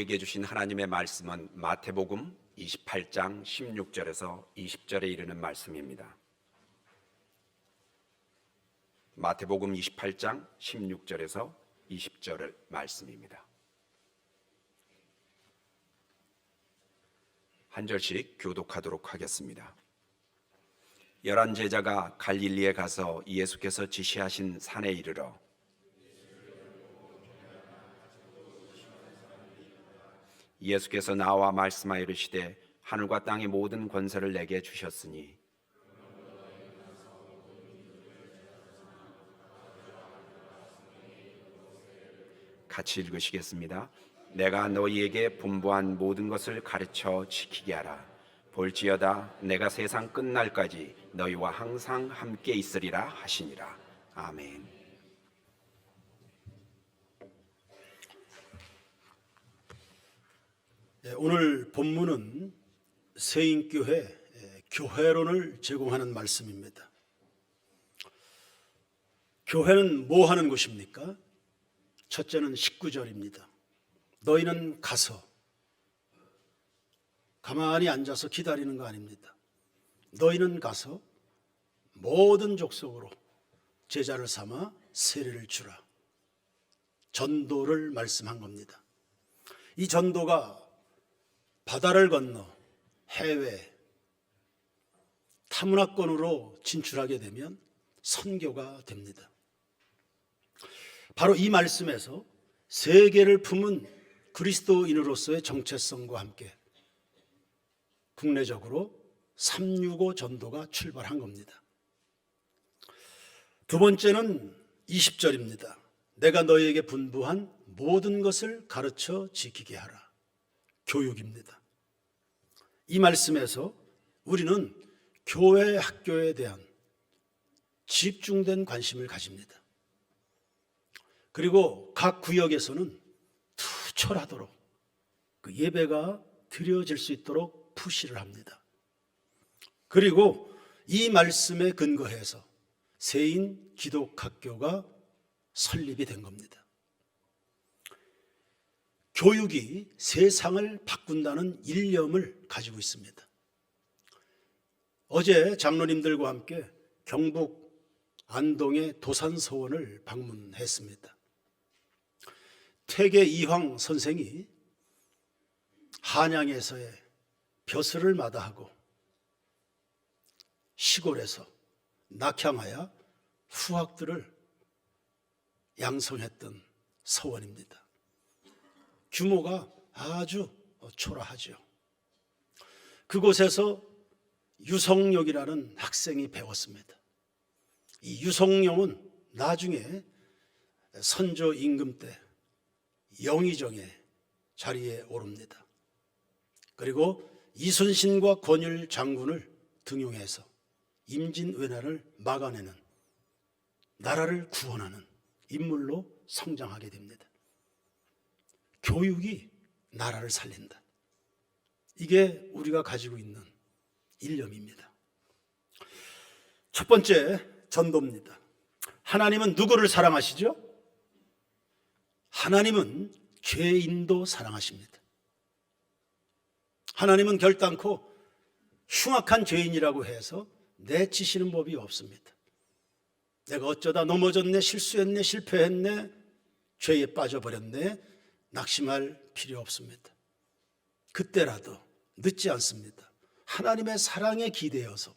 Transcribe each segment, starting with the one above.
우리에게 주신 하나님의 말씀은 마태복음 28장 16절에서 20절에 이르는 말씀입니다. 마태복음 28장 16절에서 20절의 말씀입니다. 한 절씩 교독하도록 하겠습니다. 11 제자가 갈릴리에 가서 예수께서 지시하신 산에 이르러 예수께서 나와 말씀하여 이르시되 하늘과 땅의 모든 권세를 내게 주셨으니 같이 읽으시겠습니다. 내가 너희에게 분부한 모든 것을 가르쳐 지키게 하라. 볼지어다 내가 세상 끝날까지 너희와 항상 함께 있으리라 하시니라. 아멘. 오늘 본문은 세인교회 교회론을 제공하는 말씀입니다. 교회는 뭐 하는 곳입니까? 첫째는 19절입니다. 너희는 가서, 가만히 앉아서 기다리는 거 아닙니다. 너희는 가서 모든 족속으로 제자를 삼아 세례를 주라. 전도를 말씀한 겁니다. 이 전도가 바다를 건너 해외 타문화권으로 진출하게 되면 선교가 됩니다. 바로 이 말씀에서 세계를 품은 그리스도인으로서의 정체성과 함께 국내적으로 365 전도가 출발한 겁니다. 두 번째는 20절입니다. 내가 너희에게 분부한 모든 것을 가르쳐 지키게 하라. 교육입니다. 이 말씀에서 우리는 교회 학교에 대한 집중된 관심을 가집니다. 그리고 각 구역에서는 투철하도록 그 예배가 드려질 수 있도록 푸시를 합니다. 그리고 이 말씀에 근거해서 세인 기독학교가 설립이 된 겁니다. 교육이 세상을 바꾼다는 일념을 가지고 있습니다. 어제 장로님들과 함께 경북 안동의 도산서원을 방문했습니다. 퇴계 이황 선생이 한양에서의 벼슬을 마다하고 시골에서 낙향하여 후학들을 양성했던 서원입니다. 규모가 아주 초라하죠. 그곳에서 유성룡이라는 학생이 배웠습니다. 이 유성룡은 나중에 선조 임금 때 영의정의 자리에 오릅니다. 그리고 이순신과 권율 장군을 등용해서 임진왜란을 막아내는, 나라를 구원하는 인물로 성장하게 됩니다. 교육이 나라를 살린다. 이게 우리가 가지고 있는 일념입니다. 첫 번째, 전도입니다. 하나님은 누구를 사랑하시죠? 하나님은 죄인도 사랑하십니다. 하나님은 결단코 흉악한 죄인이라고 해서 내치시는 법이 없습니다. 내가 어쩌다 넘어졌네, 실수했네, 실패했네, 죄에 빠져버렸네, 낙심할 필요 없습니다. 그때라도 늦지 않습니다. 하나님의 사랑에 기대어서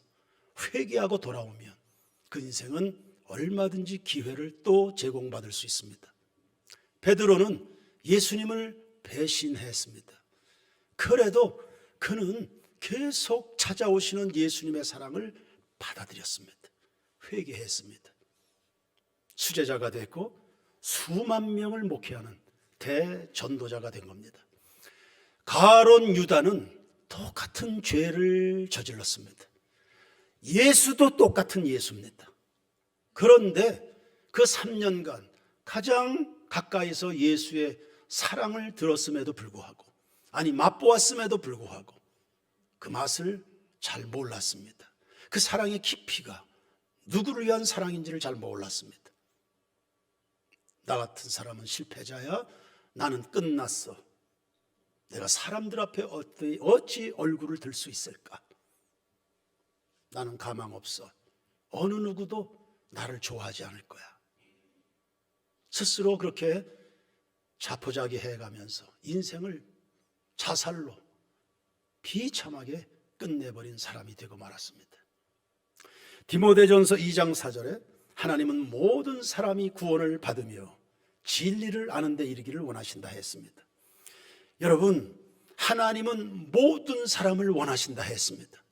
회개하고 돌아오면 그 인생은 얼마든지 기회를 또 제공받을 수 있습니다. 베드로는 예수님을 배신했습니다. 그래도 그는 계속 찾아오시는 예수님의 사랑을 받아들였습니다. 회개했습니다. 수제자가 됐고 수만 명을 목회하는 대전도자가 된 겁니다. 가론 유다는 똑같은 죄를 저질렀습니다. 예수도 똑같은 예수입니다. 그런데 그 3년간 가장 가까이서 예수의 사랑을 들었음에도 불구하고, 아니 맛보았음에도 불구하고 그 맛을 잘 몰랐습니다. 그 사랑의 깊이가 누구를 위한 사랑인지를 잘 몰랐습니다. 나 같은 사람은 실패자야, 나는 끝났어, 내가 사람들 앞에 어찌 얼굴을 들 수 있을까? 나는 가망 없어. 어느 누구도 나를 좋아하지 않을 거야. 스스로 그렇게 자포자기 해가면서 인생을 자살로 비참하게 끝내버린 사람이 되고 말았습니다. 디모데전서 2장 4절에 하나님은 모든 사람이 구원을 받으며 진리를 아는 데 이르기를 원하신다 했습니다. 여러분, 하나님은 모든 사람을 원하신다 했습니다.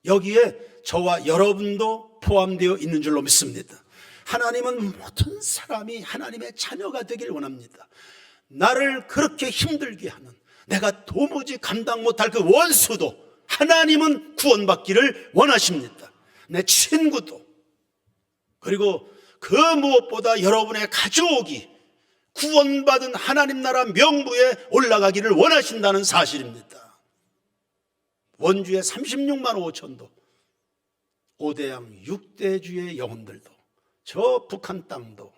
여기에 저와 여러분도 포함되어 있는 줄로 믿습니다. 하나님은 모든 사람이 하나님의 자녀가 되길 원합니다. 나를 그렇게 힘들게 하는, 내가 도무지 감당 못할 그 원수도 하나님은 구원받기를 원하십니다. 내 친구도, 그리고 그 무엇보다 여러분의 가족이 구원받은 하나님 나라 명부에 올라가기를 원하신다는 사실입니다. 원주의 36만 5천도, 5대양 6대주의 영혼들도, 저 북한 땅도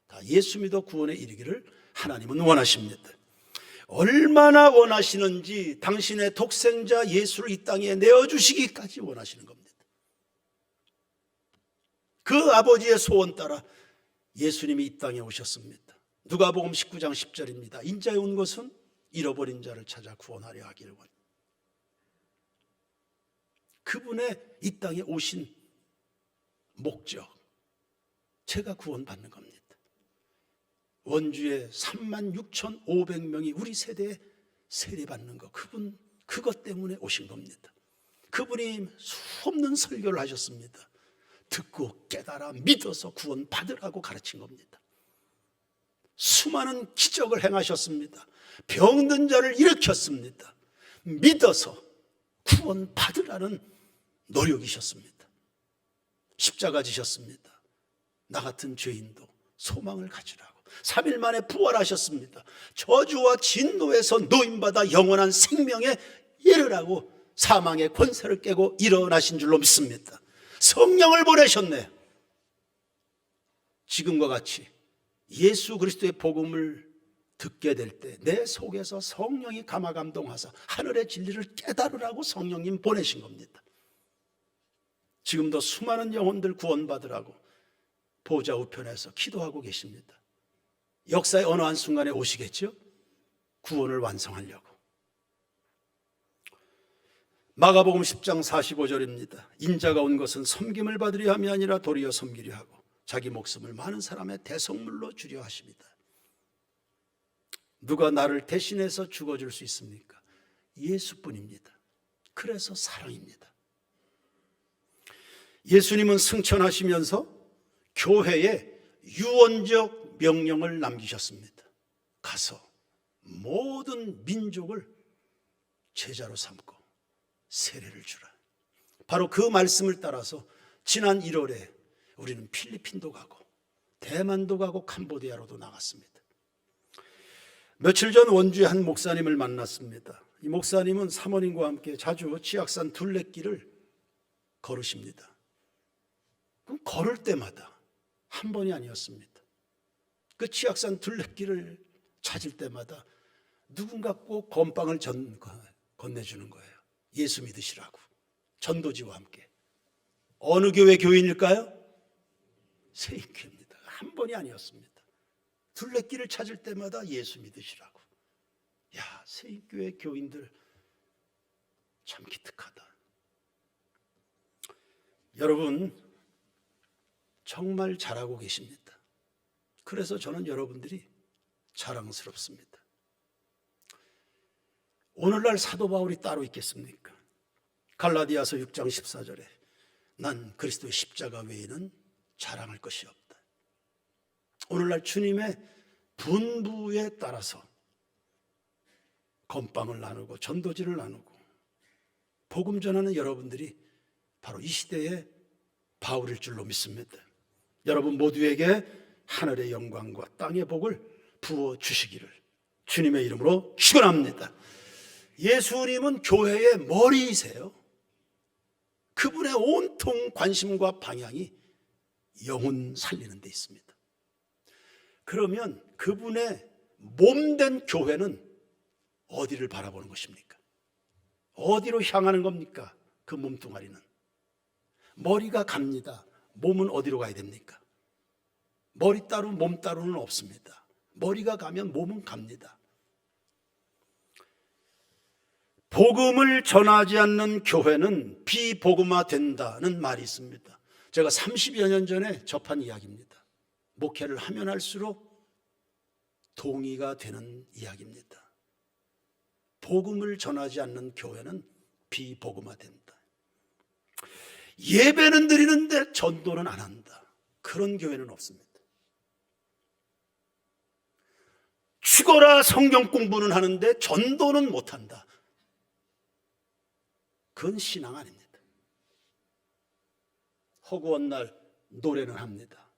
다 예수 믿어 구원에 이르기를 하나님은 원하십니다. 얼마나 원하시는지 당신의 독생자 예수를 이 땅에 내어주시기까지 원하시는 겁니다. 그 아버지의 소원 따라 예수님이 이 땅에 오셨습니다. 누가복음 19장 10절입니다. 인자에 온 것은 잃어버린 자를 찾아 구원하려 하기를 원합니다. 그분의 이 땅에 오신 목적, 제가 구원받는 겁니다. 원주에 36,500명이 우리 세대에 세례받는 것, 그것 때문에 오신 겁니다. 그분이 수없는 설교를 하셨습니다. 듣고 깨달아 믿어서 구원받으라고 가르친 겁니다. 수많은 기적을 행하셨습니다. 병든 자를 일으켰습니다. 믿어서 구원받으라는 노력이셨습니다. 십자가 지셨습니다. 나 같은 죄인도 소망을 가지라고 3일 만에 부활하셨습니다. 저주와 진노에서 노임받아 영원한 생명에 이르라고 사망의 권세를 깨고 일어나신 줄로 믿습니다. 성령을 보내셨네. 지금과 같이 예수 그리스도의 복음을 듣게 될 때 내 속에서 성령이 감화감동하사 하늘의 진리를 깨달으라고 성령님 보내신 겁니다. 지금도 수많은 영혼들 구원받으라고 보좌 우편에서 기도하고 계십니다. 역사의 어느 한순간에 오시겠죠? 구원을 완성하려고. 마가복음 10장 45절입니다. 인자가 온 것은 섬김을 받으려 함이 아니라 도리어 섬기려 하고 자기 목숨을 많은 사람의 대속물로 주려 하십니다. 누가 나를 대신해서 죽어줄 수 있습니까? 예수뿐입니다. 그래서 사랑입니다. 예수님은 승천하시면서 교회에 유언적 명령을 남기셨습니다. 가서 모든 민족을 제자로 삼고 세례를 주라. 바로 그 말씀을 따라서 지난 1월에 우리는 필리핀도 가고 대만도 가고 캄보디아로도 나갔습니다. 며칠 전 원주의 한 목사님을 만났습니다. 이 목사님은 사모님과 함께 자주 치악산 둘레길을 걸으십니다. 그럼 걸을 때마다 한 번이 아니었습니다. 그 치악산 둘레길을 찾을 때마다 누군가 꼭 건빵을 건네주는 거예요. 예수 믿으시라고. 전도지와 함께. 어느 교회 교인일까요? 세인교회입니다. 한 번이 아니었습니다. 둘레길을 찾을 때마다 예수 믿으시라고. 야, 세인교회 교인들 참 기특하다. 여러분 정말 잘하고 계십니다. 그래서 저는 여러분들이 자랑스럽습니다. 오늘날 사도 바울이 따로 있겠습니까? 갈라디아서 6장 14절에 난 그리스도의 십자가 외에는 자랑할 것이 없다. 오늘날 주님의 분부에 따라서 건빵을 나누고 전도지를 나누고 복음 전하는 여러분들이 바로 이 시대의 바울일 줄로 믿습니다. 여러분 모두에게 하늘의 영광과 땅의 복을 부어주시기를 주님의 이름으로 축원합니다. 예수님은 교회의 머리이세요. 그분의 온통 관심과 방향이 영혼 살리는 데 있습니다. 그러면 그분의 몸된 교회는 어디를 바라보는 것입니까? 어디로 향하는 겁니까? 그 몸뚱아리는 머리가 갑니다. 몸은 어디로 가야 됩니까? 머리 따로 몸 따로는 없습니다. 머리가 가면 몸은 갑니다. 복음을 전하지 않는 교회는 비복음화된다는 말이 있습니다. 제가 30여 년 전에 접한 이야기입니다. 목회를 하면 할수록 동의가 되는 이야기입니다. 복음을 전하지 않는 교회는 비복음화된다. 예배는 드리는데 전도는 안 한다. 그런 교회는 없습니다. 죽어라 성경 공부는 하는데 전도는 못한다. 그건 신앙 아닙니다. 허구한 날 노래는 합니다.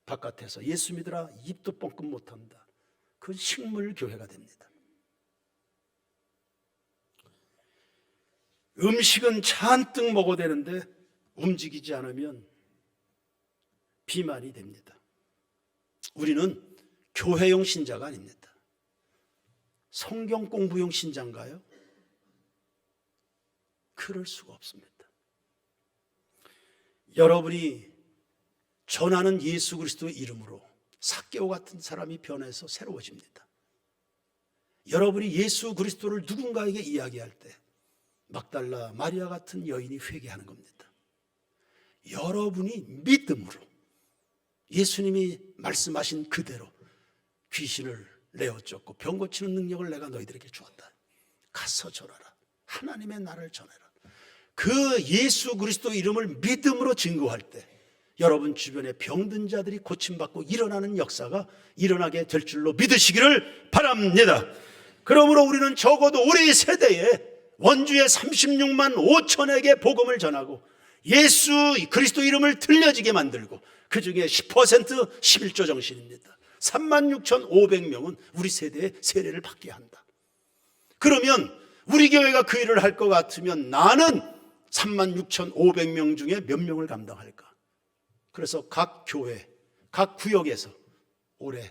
바깥에서 예수 믿으라 입도 뻥끗 못한다. 그건 식물교회가 됩니다. 음식은 잔뜩 먹어야 되는데 움직이지 않으면 비만이 됩니다. 우리는 교회용 신자가 아닙니다. 성경 공부용 신자인가요? 그럴 수가 없습니다. 여러분이 전하는 예수 그리스도의 이름으로 삭개오 같은 사람이 변해서 새로워집니다. 여러분이 예수 그리스도를 누군가에게 이야기할 때 막달라 마리아 같은 여인이 회개하는 겁니다. 여러분이 믿음으로 예수님이 말씀하신 그대로 귀신을 내어 쫓고 병 고치는 능력을 내가 너희들에게 주었다. 가서 전하라. 하나님의 나라를 전해라. 그 예수 그리스도 이름을 믿음으로 증거할 때 여러분 주변에 병든 자들이 고침받고 일어나는 역사가 일어나게 될 줄로 믿으시기를 바랍니다. 그러므로 우리는 적어도 우리 세대에 원주의 36만 5천에게 복음을 전하고 예수 그리스도 이름을 들려지게 만들고 그 중에 10% 11조 정신입니다. 36,500명은 우리 세대에 세례를 받게 한다. 그러면 우리 교회가 그 일을 할 것 같으면 나는 36,500명 중에 몇 명을 감당할까? 그래서 각 교회, 각 구역에서 올해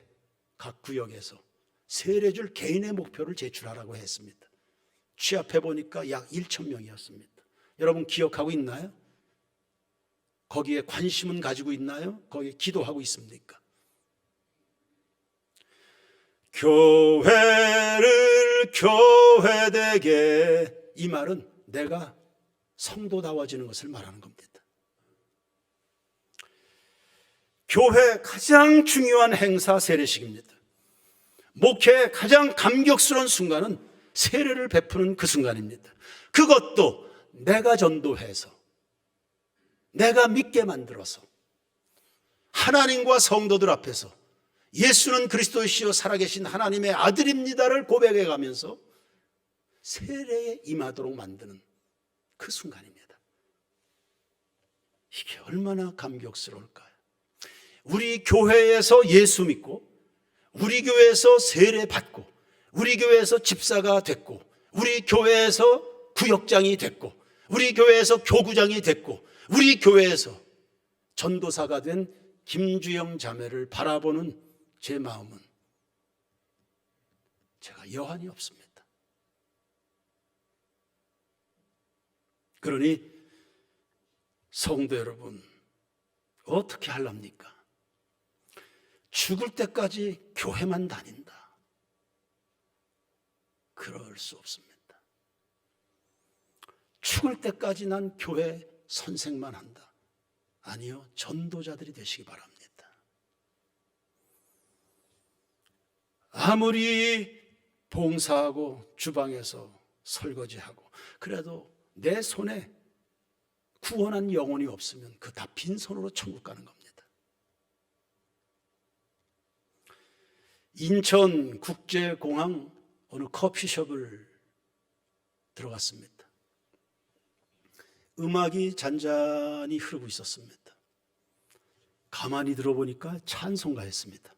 각 구역에서 세례줄 개인의 목표를 제출하라고 했습니다. 취합해 보니까 약 1,000명이었습니다. 여러분 기억하고 있나요? 거기에 관심은 가지고 있나요? 거기에 기도하고 있습니까? 교회를 교회되게, 이 말은 내가 성도다워지는 것을 말하는 겁니다. 교회 가장 중요한 행사 세례식입니다. 목회의 가장 감격스러운 순간은 세례를 베푸는 그 순간입니다. 그것도 내가 전도해서 내가 믿게 만들어서 하나님과 성도들 앞에서 예수는 그리스도이시여 살아계신 하나님의 아들입니다를 고백해 가면서 세례에 임하도록 만드는 그 순간입니다. 이게 얼마나 감격스러울까요? 우리 교회에서 예수 믿고 우리 교회에서 세례 받고 우리 교회에서 집사가 됐고 우리 교회에서 구역장이 됐고 우리 교회에서 교구장이 됐고 우리 교회에서 전도사가 된 김주영 자매를 바라보는 제 마음은 제가 여한이 없습니다. 그러니 성도 여러분, 어떻게 하랍니까? 죽을 때까지 교회만 다닌다. 그럴 수 없습니다. 죽을 때까지 난 교회 선생만 한다. 아니요, 전도자들이 되시기 바랍니다. 아무리 봉사하고 주방에서 설거지하고 그래도 내 손에 구원한 영혼이 없으면 그 다 빈손으로 천국 가는 겁니다. 인천국제공항 어느 커피숍을 들어갔습니다. 음악이 잔잔히 흐르고 있었습니다. 가만히 들어보니까 찬송가였습니다.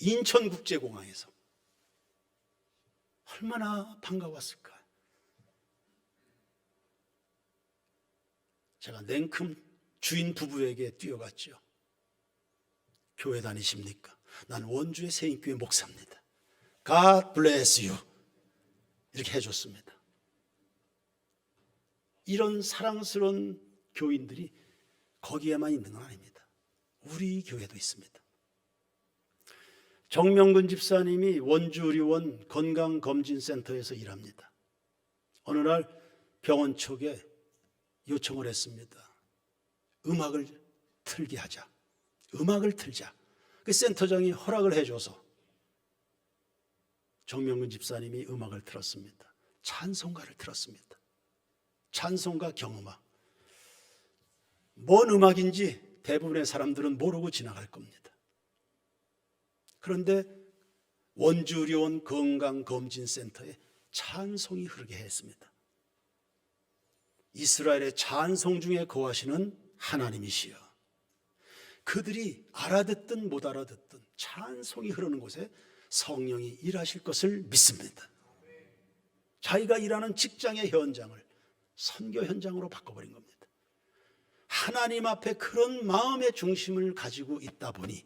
인천국제공항에서 얼마나 반가웠을까. 제가 냉큼 주인 부부에게 뛰어갔죠. 교회 다니십니까? 난 원주의 세인교회 목사입니다. God bless you 이렇게 해줬습니다. 이런 사랑스러운 교인들이 거기에만 있는 건 아닙니다. 우리 교회도 있습니다. 정명근 집사님이 원주의료원 건강검진센터에서 일합니다. 어느 날 병원 쪽에 요청을 했습니다. 음악을 틀게 하자. 음악을 틀자. 그 센터장이 허락을 해줘서 정명근 집사님이 음악을 틀었습니다. 찬송가를 틀었습니다. 찬송가 경음악. 뭔 음악인지 대부분의 사람들은 모르고 지나갈 겁니다. 그런데 원주의료원 건강검진센터에 찬송이 흐르게 했습니다. 이스라엘의 찬송 중에 거하시는 하나님이시여, 그들이 알아듣든 못 알아듣든 찬송이 흐르는 곳에 성령이 일하실 것을 믿습니다. 자기가 일하는 직장의 현장을 선교 현장으로 바꿔버린 겁니다. 하나님 앞에 그런 마음의 중심을 가지고 있다 보니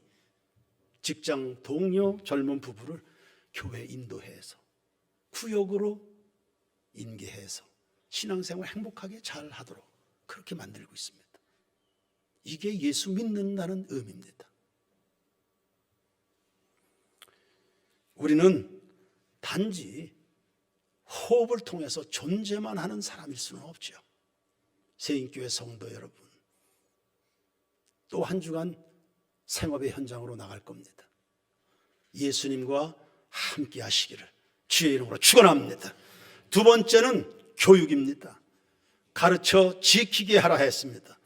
직장 동료 젊은 부부를 교회 인도해서 구역으로 인계해서 신앙생활 행복하게 잘 하도록 그렇게 만들고 있습니다. 이게 예수 믿는다는 의미입니다. 우리는 단지 호흡을 통해서 존재만 하는 사람일 수는 없죠. 세인교회 성도 여러분, 또 한 주간 생업의 현장으로 나갈 겁니다. 예수님과 함께 하시기를 주의 이름으로 축원합니다. 두 번째는 교육입니다. 가르쳐 지키게 하라 했습니다.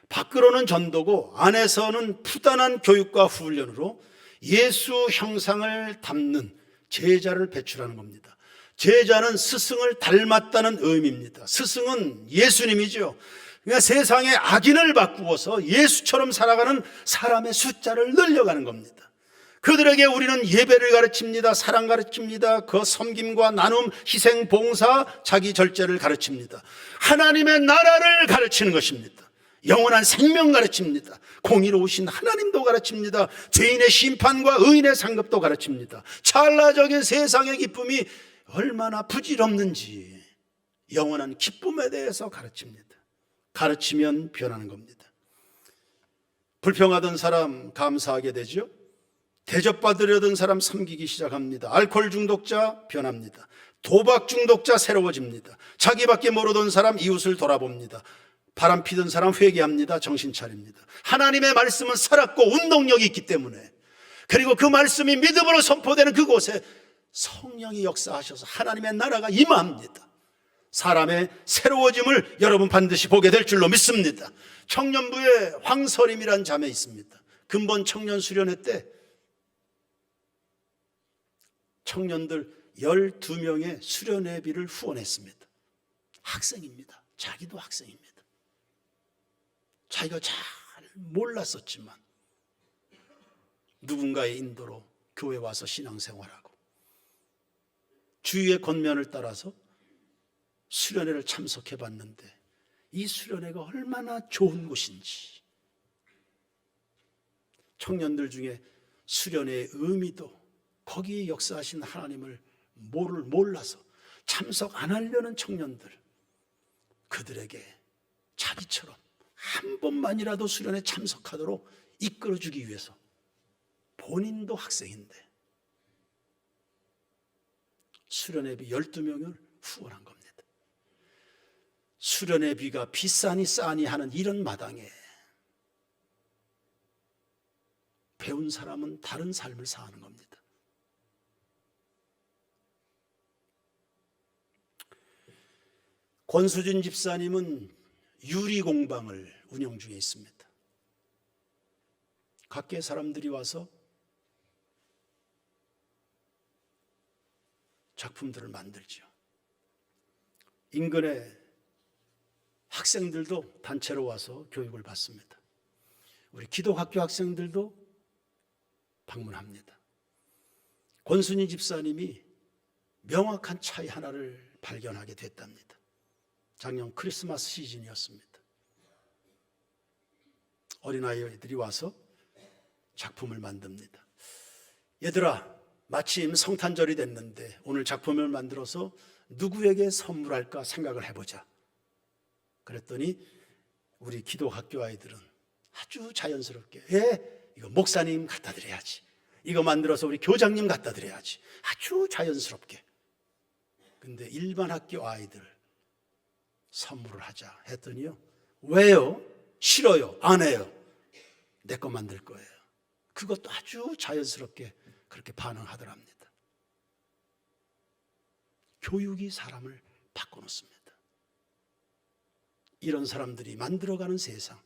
밖으로는 전도고 안에서는 푸단한 교육과 훈련으로 예수 형상을 담는 제자를 배출하는 겁니다. 제자는 스승을 닮았다는 의미입니다. 스승은 예수님이죠. 그러니까 세상의 악인을 바꾸어서 예수처럼 살아가는 사람의 숫자를 늘려가는 겁니다. 그들에게 우리는 예배를 가르칩니다. 사랑 가르칩니다. 그 섬김과 나눔, 희생, 봉사, 자기 절제를 가르칩니다. 하나님의 나라를 가르치는 것입니다. 영원한 생명 가르칩니다. 공의로우신 하나님도 가르칩니다. 죄인의 심판과 의인의 상급도 가르칩니다. 찰나적인 세상의 기쁨이 얼마나 부질없는지 영원한 기쁨에 대해서 가르칩니다. 가르치면 변하는 겁니다. 불평하던 사람 감사하게 되죠. 대접받으려던 사람 섬기기 시작합니다. 알코올 중독자 변합니다. 도박 중독자 새로워집니다. 자기밖에 모르던 사람 이웃을 돌아봅니다. 바람 피던 사람 회개합니다. 정신 차립니다. 하나님의 말씀은 살았고 운동력이 있기 때문에, 그리고 그 말씀이 믿음으로 선포되는 그곳에 성령이 역사하셔서 하나님의 나라가 임합니다. 사람의 새로워짐을 여러분 반드시 보게 될 줄로 믿습니다. 청년부에 황설임이란 자매 있습니다. 근본 청년 수련회 때 청년들 12명의 수련회비를 후원했습니다. 학생입니다. 자기도 학생입니다. 자기가 잘 몰랐었지만 누군가의 인도로 교회 와서 신앙생활하고 주위의 권면을 따라서 수련회를 참석해 봤는데 이 수련회가 얼마나 좋은 곳인지, 청년들 중에 수련회의 의미도 거기에 역사하신 하나님을 몰라서 참석 안 하려는 청년들, 그들에게 자기처럼 한 번만이라도 수련회 참석하도록 이끌어주기 위해서 본인도 학생인데 수련회비 12명을 후원한 겁니다. 수련회비가 비싸니 싸니 하는 이런 마당에 배운 사람은 다른 삶을 사는 겁니다. 권수진 집사님은 유리공방을 운영 중에 있습니다. 각계 사람들이 와서 작품들을 만들죠. 인근에 학생들도 단체로 와서 교육을 받습니다. 우리 기독학교 학생들도 방문합니다. 권순희 집사님이 명확한 차이 하나를 발견하게 됐답니다. 작년 크리스마스 시즌이었습니다. 어린아이들이 와서 작품을 만듭니다. 얘들아, 마침 성탄절이 됐는데 오늘 작품을 만들어서 누구에게 선물할까 생각을 해보자. 그랬더니 우리 기독학교 아이들은 아주 자연스럽게 이거 목사님 갖다 드려야지, 이거 만들어서 우리 교장님 갖다 드려야지, 아주 자연스럽게. 근데 일반 학교 아이들 선물을 하자 했더니요, 왜요? 싫어요? 안 해요? 내 거 만들 거예요. 그것도 아주 자연스럽게 그렇게 반응하더랍니다. 교육이 사람을 바꿔놓습니다. 이런 사람들이 만들어가는 세상,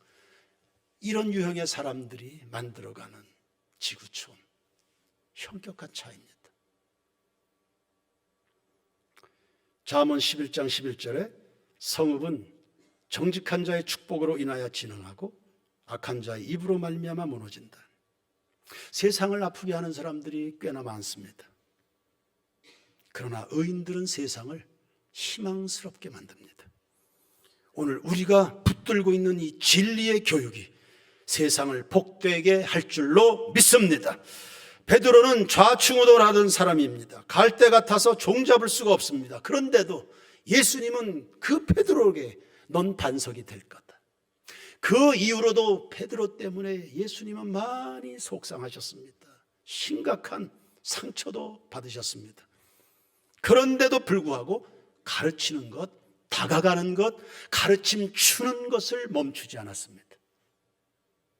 이런 유형의 사람들이 만들어가는 지구촌, 현격한 차이입니다. 잠언 11장 11절에 성읍은 정직한 자의 축복으로 인하여 진흥하고 악한 자의 입으로 말미암아 무너진다. 세상을 아프게 하는 사람들이 꽤나 많습니다. 그러나 의인들은 세상을 희망스럽게 만듭니다. 오늘 우리가 붙들고 있는 이 진리의 교육이 세상을 복되게 할 줄로 믿습니다. 베드로는 좌충우돌하던 사람입니다. 갈대 같아서 종잡을 수가 없습니다. 그런데도 예수님은 그 베드로에게 넌 반석이 될 거다. 그 이후로도 베드로 때문에 예수님은 많이 속상하셨습니다. 심각한 상처도 받으셨습니다. 그런데도 불구하고 가르치는 것, 다가가는 것, 가르침 주는 것을 멈추지 않았습니다.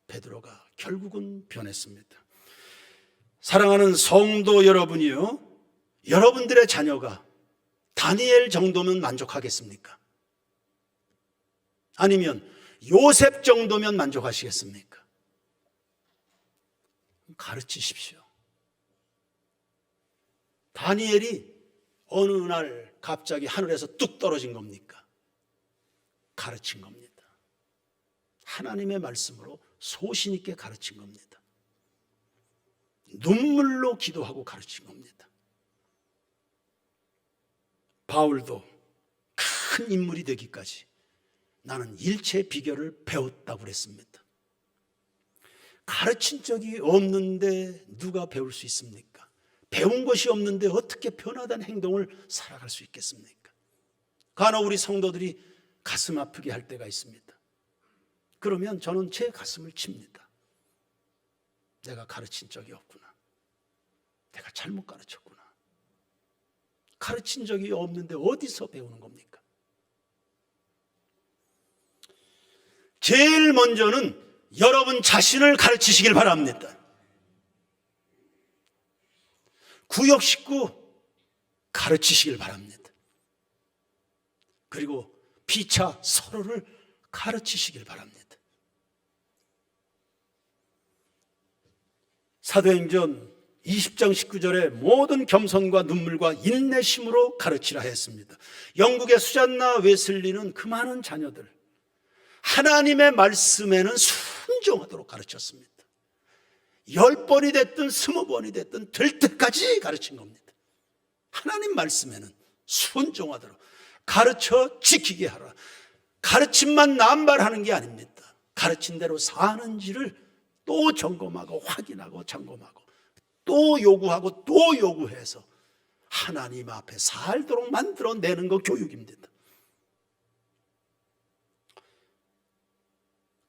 베드로가 결국은 변했습니다. 사랑하는 성도 여러분이요, 여러분들의 자녀가 다니엘 정도면 만족하겠습니까? 아니면 요셉 정도면 만족하시겠습니까? 가르치십시오. 다니엘이 어느 날 갑자기 하늘에서 뚝 떨어진 겁니까? 가르친 겁니다. 하나님의 말씀으로 소신 있게 가르친 겁니다. 눈물로 기도하고 가르친 겁니다. 바울도 큰 인물이 되기까지 나는 일체 비결을 배웠다고 그랬습니다. 가르친 적이 없는데 누가 배울 수 있습니까? 배운 것이 없는데 어떻게 변화된 행동을 살아갈 수 있겠습니까? 간혹 우리 성도들이 가슴 아프게 할 때가 있습니다. 그러면 저는 제 가슴을 칩니다. 내가 가르친 적이 없구나. 내가 잘못 가르쳤구나. 가르친 적이 없는데 어디서 배우는 겁니까? 제일 먼저는 여러분 자신을 가르치시길 바랍니다. 구역 식구 가르치시길 바랍니다. 그리고 피차 서로를 가르치시길 바랍니다. 사도행전 20장 19절에 모든 겸손과 눈물과 인내심으로 가르치라 했습니다. 영국의 수잔나 웨슬리는 그 많은 자녀들 하나님의 말씀에는 순종하도록 가르쳤습니다. 10번이 됐든 20번이 됐든 될 때까지 가르친 겁니다. 하나님 말씀에는 순종하도록 가르쳐 지키게 하라. 가르침만 남발하는 게 아닙니다. 가르친 대로 사는지를 또 점검하고 확인하고 점검하고 또 요구하고 또 요구해서 하나님 앞에 살도록 만들어내는 거 교육입니다.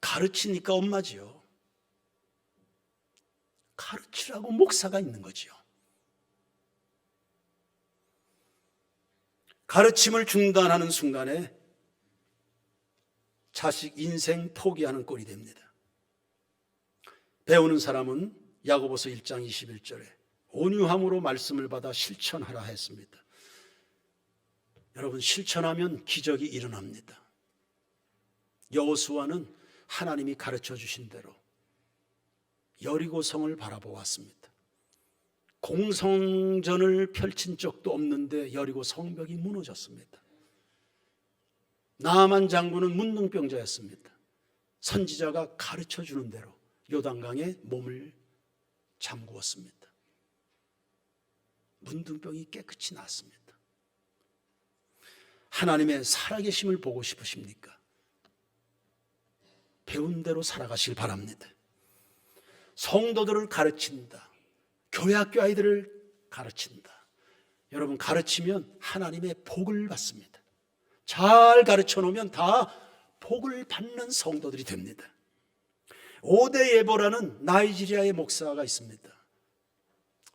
가르치니까 엄마지요. 가르치라고 목사가 있는 거지요. 가르침을 중단하는 순간에 자식 인생 포기하는 꼴이 됩니다. 배우는 사람은 야고보서 1장 21절에 온유함으로 말씀을 받아 실천하라 했습니다. 여러분, 실천하면 기적이 일어납니다. 여호수아는 하나님이 가르쳐 주신 대로 여리고성을 바라보았습니다. 공성전을 펼친 적도 없는데 여리고 성벽이 무너졌습니다. 나아만 장군은 문둥병자였습니다. 선지자가 가르쳐 주는 대로 요단강에 몸을 잠그었습니다. 문둥병이 깨끗이 나았습니다. 하나님의 살아계심을 보고 싶으십니까? 배운 대로 살아가시길 바랍니다. 성도들을 가르친다, 교회 학교 아이들을 가르친다. 여러분, 가르치면 하나님의 복을 받습니다. 잘 가르쳐 놓으면 다 복을 받는 성도들이 됩니다. 오대 예보라는 나이지리아의 목사가 있습니다.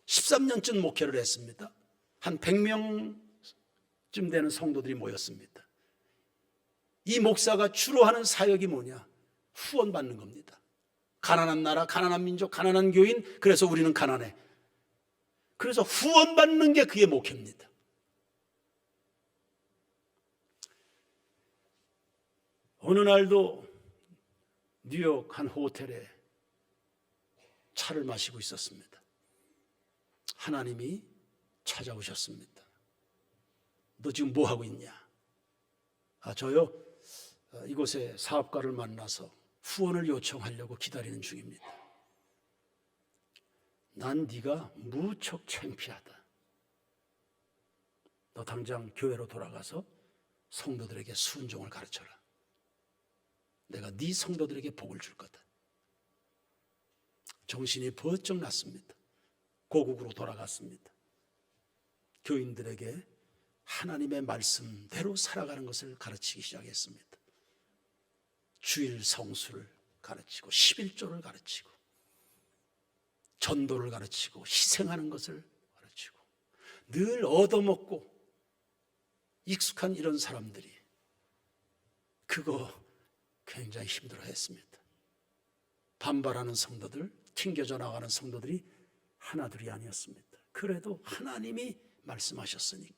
13년쯤 목회를 했습니다. 한 100명쯤 되는 성도들이 모였습니다. 이 목사가 주로 하는 사역이 뭐냐? 후원 받는 겁니다. 가난한 나라, 가난한 민족, 가난한 교인, 그래서 우리는 가난해. 그래서 후원 받는 게 그의 목회입니다. 어느 날도 뉴욕 한 호텔에 차를 마시고 있었습니다. 하나님이 찾아오셨습니다. 너 지금 뭐 하고 있냐? 저요, 이곳에 사업가를 만나서 후원을 요청하려고 기다리는 중입니다. 난 네가 무척 창피하다. 너 당장 교회로 돌아가서 성도들에게 순종을 가르쳐라. 내가 네 성도들에게 복을 줄 거다. 정신이 번쩍 났습니다. 고국으로 돌아갔습니다. 교인들에게 하나님의 말씀대로 살아가는 것을 가르치기 시작했습니다. 주일 성수를 가르치고 11조를 가르치고 전도를 가르치고 희생하는 것을 가르치고 늘 얻어먹고 익숙한 이런 사람들이 그거 굉장히 힘들어했습니다. 반발하는 성도들, 튕겨져 나가는 성도들이 하나둘이 아니었습니다. 그래도 하나님이 말씀하셨으니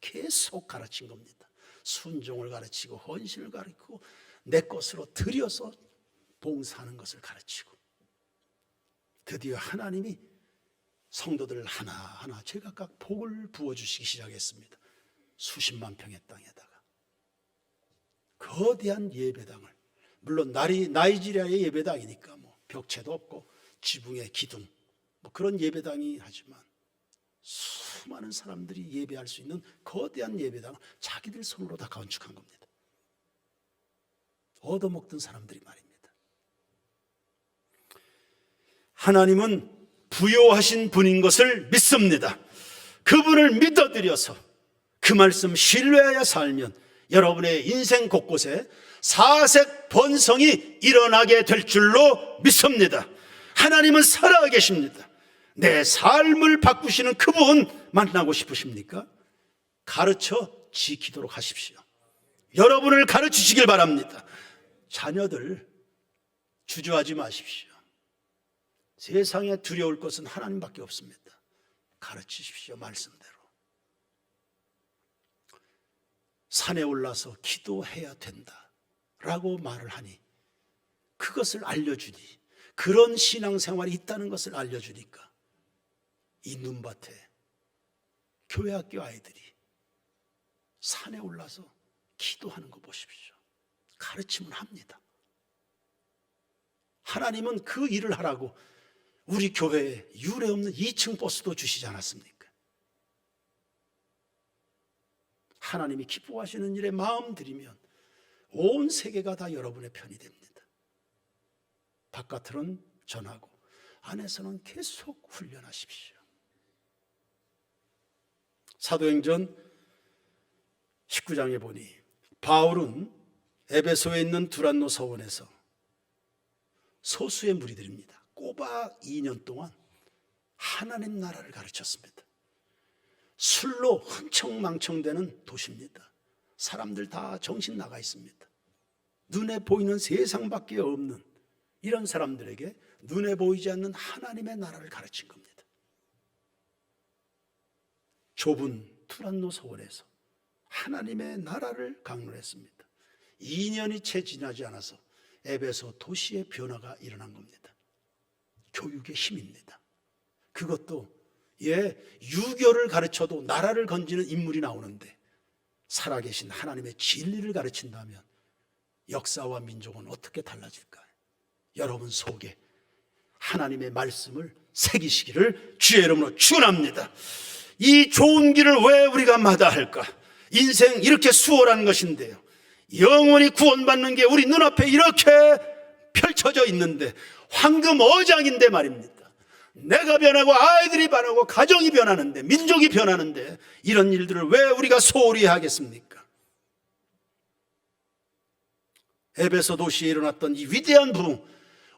계속 가르친 겁니다. 순종을 가르치고 헌신을 가르치고 내 것으로 들여서 봉사하는 것을 가르치고 드디어 하나님이 성도들을 하나하나 제각각 복을 부어주시기 시작했습니다. 수십만 평의 땅에다가 거대한 예배당을, 물론 나이지리아의 예배당이니까 뭐 벽체도 없고 지붕에 기둥 뭐 그런 예배당이 하지만 수많은 사람들이 예배할 수 있는 거대한 예배당을 자기들 손으로 다 건축한 겁니다. 얻어먹던 사람들이 말입니다. 하나님은 부요하신 분인 것을 믿습니다. 그분을 믿어드려서 그 말씀 신뢰하여 살면 여러분의 인생 곳곳에 사색 번성이 일어나게 될 줄로 믿습니다. 하나님은 살아계십니다. 내 삶을 바꾸시는 그분 만나고 싶으십니까? 가르쳐 지키도록 하십시오. 여러분을 가르치시길 바랍니다. 자녀들 주저하지 마십시오. 세상에 두려울 것은 하나님밖에 없습니다. 가르치십시오. 말씀대로. 산에 올라서 기도해야 된다라고 말을 하니 그것을 알려주니, 그런 신앙생활이 있다는 것을 알려주니까 이 눈밭에 교회 학교 아이들이 산에 올라서 기도하는 거 보십시오. 가르침을 합니다. 하나님은 그 일을 하라고 우리 교회에 유례없는 2층 버스도 주시지 않았습니까? 하나님이 기뻐하시는 일에 마음 들이면 온 세계가 다 여러분의 편이 됩니다. 바깥으로는 전하고 안에서는 계속 훈련하십시오. 사도행전 19장에 보니 바울은 에베소에 있는 두란노 서원에서 소수의 무리들입니다. 꼬박 2년 동안 하나님 나라를 가르쳤습니다. 술로 흥청망청되는 도시입니다. 사람들 다 정신 나가 있습니다. 눈에 보이는 세상밖에 없는 이런 사람들에게 눈에 보이지 않는 하나님의 나라를 가르친 겁니다. 좁은 두란노 서원에서 하나님의 나라를 강론했습니다. 2년이 채 지나지 않아서 에베소 도시의 변화가 일어난 겁니다. 교육의 힘입니다. 그것도 유교를 가르쳐도 나라를 건지는 인물이 나오는데 살아계신 하나님의 진리를 가르친다면 역사와 민족은 어떻게 달라질까요? 여러분 속에 하나님의 말씀을 새기시기를 주의 이름으로 축원합니다. 이 좋은 길을 왜 우리가 마다할까? 인생 이렇게 수월한 것인데요, 영원히 구원받는 게 우리 눈앞에 이렇게 펼쳐져 있는데 황금 어장인데 말입니다. 내가 변하고 아이들이 변하고 가정이 변하는데, 민족이 변하는데 이런 일들을 왜 우리가 소홀히 하겠습니까? 에베소 도시에 일어났던 이 위대한 부흥,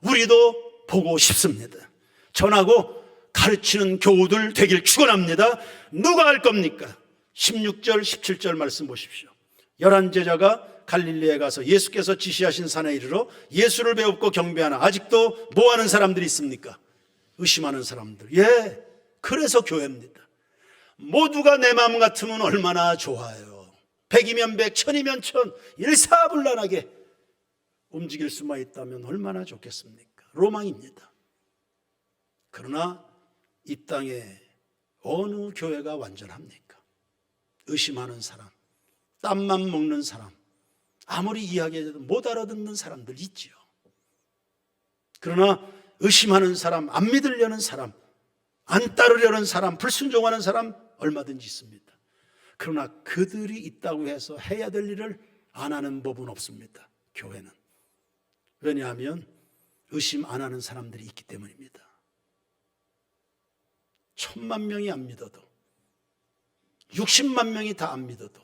우리도 보고 싶습니다. 전하고 가르치는 교우들 되길 축원합니다. 누가 할 겁니까? 16절 17절 말씀 보십시오. 11제자가 갈릴리에 가서 예수께서 지시하신 산에 이르러 예수를 배웁고 경배하나 아직도 뭐하는 사람들이 있습니까? 의심하는 사람들. 예, 그래서 교회입니다. 모두가 내 마음 같으면 얼마나 좋아요. 100이면 100, 1000이면 1000, 일사불란하게 움직일 수만 있다면 얼마나 좋겠습니까? 로망입니다. 그러나 이 땅에 어느 교회가 완전합니까? 의심하는 사람, 땀만 먹는 사람, 아무리 이야기해도 못 알아듣는 사람들 있지요. 그러나 의심하는 사람, 안 믿으려는 사람, 안 따르려는 사람, 불순종하는 사람 얼마든지 있습니다. 그러나 그들이 있다고 해서 해야 될 일을 안 하는 법은 없습니다. 교회는. 왜냐하면 의심 안 하는 사람들이 있기 때문입니다. 1000만 명이 안 믿어도, 60만 명이 다 안 믿어도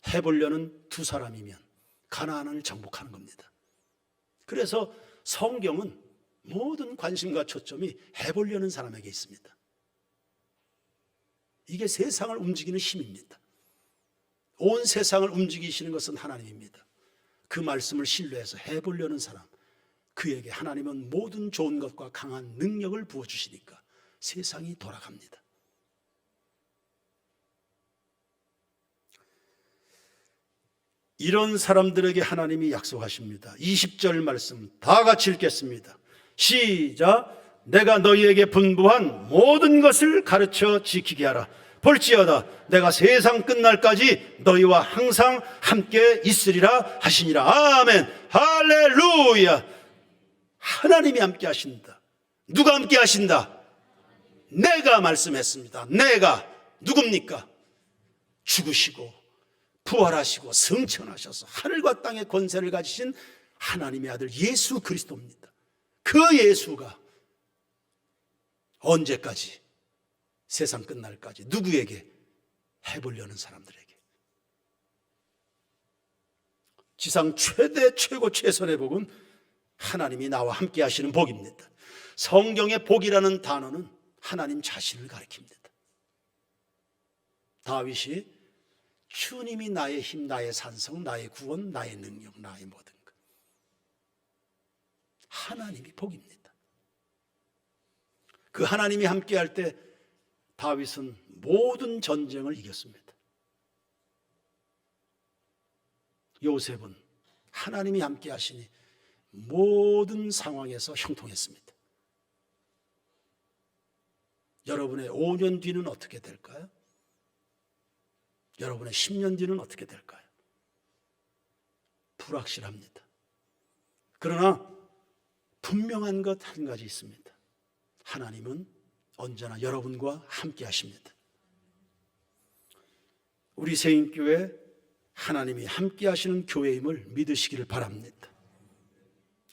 해보려는 두 사람이면 가나안을 정복하는 겁니다. 그래서 성경은 모든 관심과 초점이 해보려는 사람에게 있습니다. 이게 세상을 움직이는 힘입니다. 온 세상을 움직이시는 것은 하나님입니다. 그 말씀을 신뢰해서 해보려는 사람, 그에게 하나님은 모든 좋은 것과 강한 능력을 부어주시니까 세상이 돌아갑니다. 이런 사람들에게 하나님이 약속하십니다. 20절 말씀 다 같이 읽겠습니다. 시작. 내가 너희에게 분부한 모든 것을 가르쳐 지키게 하라. 볼지어다 내가 세상 끝날까지 너희와 항상 함께 있으리라 하시니라. 아멘. 할렐루야. 하나님이 함께 하신다. 누가 함께 하신다? 내가 말씀했습니다. 내가 누굽니까? 죽으시고 부활하시고 승천하셔서 하늘과 땅의 권세를 가지신 하나님의 아들 예수 그리스도입니다. 그 예수가 언제까지? 세상 끝날까지. 누구에게? 해보려는 사람들에게. 지상 최대 최고 최선의 복은 하나님이 나와 함께 하시는 복입니다. 성경의 복이라는 단어는 하나님 자신을 가리킵니다. 다윗이 주님이 나의 힘, 나의 산성, 나의 구원, 나의 능력, 나의 모든 것. 하나님이 복입니다. 그 하나님이 함께할 때 다윗은 모든 전쟁을 이겼습니다. 요셉은 하나님이 함께하시니 모든 상황에서 형통했습니다. 여러분의 5년 뒤는 어떻게 될까요? 여러분의 10년 뒤는 어떻게 될까요? 불확실합니다. 그러나 분명한 것 한 가지 있습니다. 하나님은 언제나 여러분과 함께 하십니다. 우리 세인교회 하나님이 함께 하시는 교회임을 믿으시기를 바랍니다.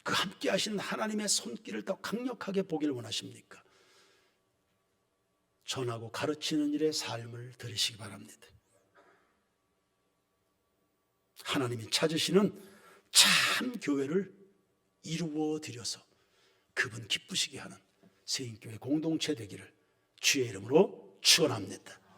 그 함께 하시는 하나님의 손길을 더 강력하게 보기를 원하십니까? 전하고 가르치는 일에 삶을 들이시기 바랍니다. 하나님이 찾으시는 참 교회를 이루어 드려서 그분 기쁘시게 하는 세인교회 공동체 되기를 주의 이름으로 축원합니다.